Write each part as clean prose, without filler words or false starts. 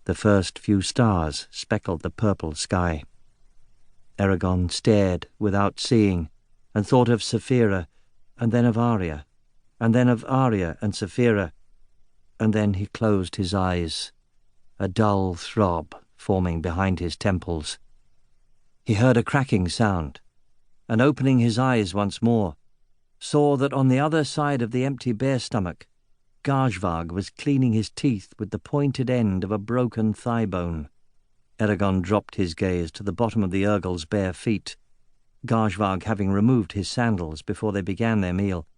The first few stars speckled the purple sky. Eragon stared without seeing, and thought of Saphira, and then of Arya, and then of Arya and Saphira, and then he closed his eyes, a dull throb forming behind his temples. He heard a cracking sound, and opening his eyes once more, saw that on the other side of the empty bear stomach, Gajvag was cleaning his teeth with the pointed end of a broken thigh bone. Eragon dropped his gaze to the bottom of the Urgel's bare feet, Gajvag having removed his sandals before they began their meal,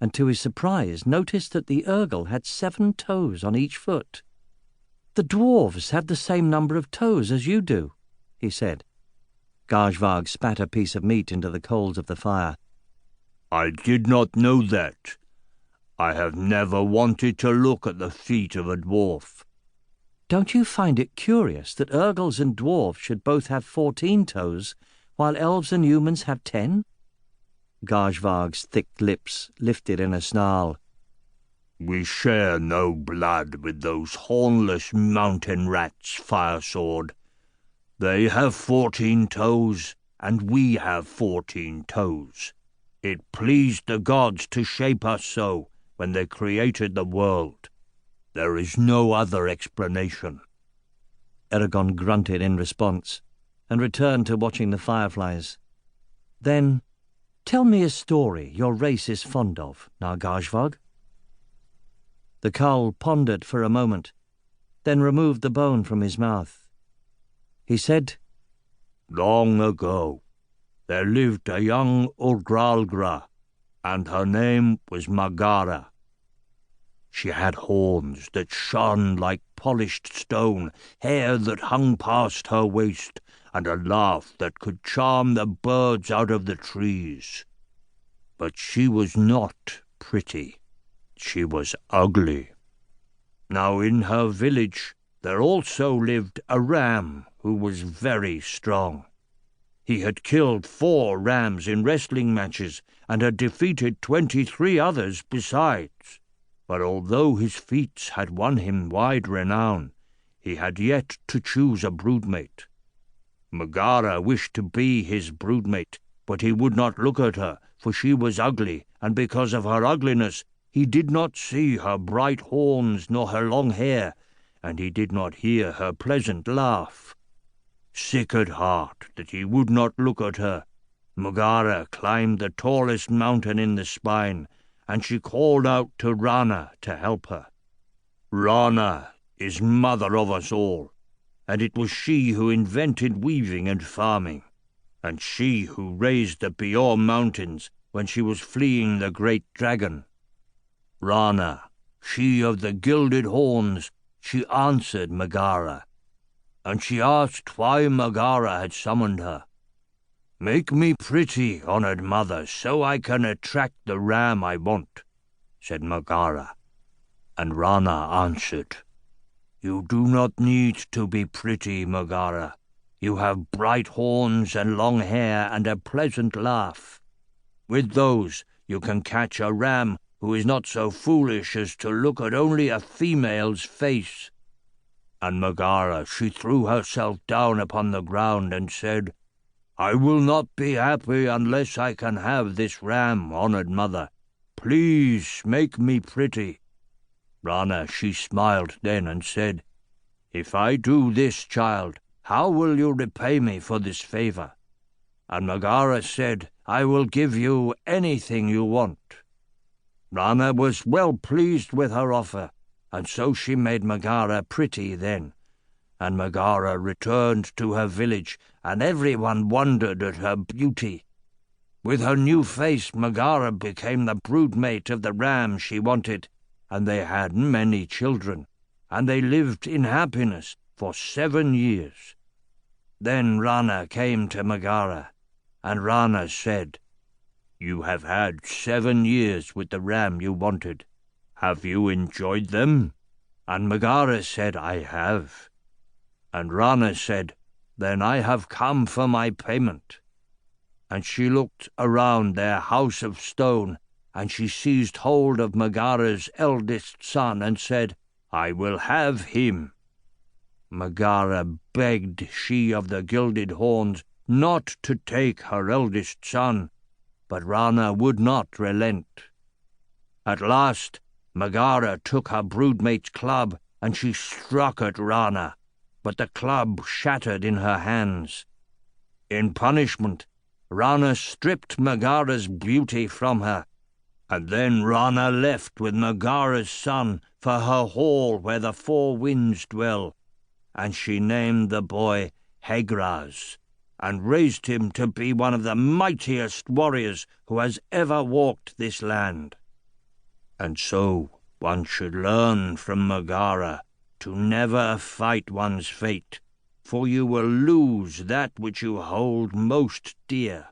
and to his surprise noticed that the Urgel had 7 toes on each foot. "The dwarves have the same number of toes as you do," he said. Gajvag spat a piece of meat into the coals of the fire. "I did not know that. I have never wanted to look at the feet of a dwarf." "Don't you find it curious that Urgels and dwarves should both have 14 toes, while elves and humans have 10? Gajvag's thick lips lifted in a snarl. "We share no blood with those hornless mountain rats, Fire Sword. They have 14 toes, and we have 14 toes. It pleased the gods to shape us so when they created the world. There is no other explanation." Eragon grunted in response, and returned to watching the fireflies. "Then, tell me a story your race is fond of, Nargajvag." The Cull pondered for a moment, then removed the bone from his mouth. He said, "Long ago, there lived a young Urgralgra, and her name was Magara. She had horns that shone like polished stone, hair that hung past her waist, and a laugh that could charm the birds out of the trees. But she was not pretty. She was ugly. Now in her village there also lived a ram who was very strong. He had killed 4 rams in wrestling matches and had defeated 23 others besides. But although his feats had won him wide renown, he had yet to choose a broodmate. Magara wished to be his broodmate, but he would not look at her, for she was ugly, and because of her ugliness he did not see her bright horns nor her long hair, and he did not hear her pleasant laugh. Sick at heart that he would not look at her, Magara climbed the tallest mountain in the spine, and she called out to Rana to help her. Rana is mother of us all, and it was she who invented weaving and farming, and she who raised the Bior Mountains when she was fleeing the great dragon. Rana, she of the gilded horns, she answered Magara, and she asked why Magara had summoned her. "Make me pretty, honored mother, so I can attract the ram I want," said Magara. And Rana answered, "You do not need to be pretty, Magara. You have bright horns and long hair and a pleasant laugh. With those you can catch a ram who is not so foolish as to look at only a female's face." And Magara, she threw herself down upon the ground and said, "I will not be happy unless I can have this ram, honored mother. Please make me pretty." Rana, she smiled then and said, "If I do this, child, how will you repay me for this favor?" And Magara said, "I will give you anything you want." Rana was well pleased with her offer, and so she made Magara pretty then. And Magara returned to her village, and everyone wondered at her beauty. With her new face, Magara became the broodmate of the ram she wanted, and they had many children, and they lived in happiness for 7 years. Then Rana came to Magara, and Rana said, "You have had 7 years with the ram you wanted. Have you enjoyed them?" And Magara said, "I have." And Rana said, "Then I have come for my payment." And she looked around their house of stone, and she seized hold of Magara's eldest son and said, "I will have him." Megara begged she of the gilded horns not to take her eldest son, but Rana would not relent. At last Megara took her broodmate's club, and she struck at Rana, but the club shattered in her hands. In punishment, Rana stripped Megara's beauty from her, and then Rana left with Megara's son for her hall where the four winds dwell, and she named the boy Hegraz, and raised him to be one of the mightiest warriors who has ever walked this land. And so one should learn from Megara to never fight one's fate, for you will lose that which you hold most dear.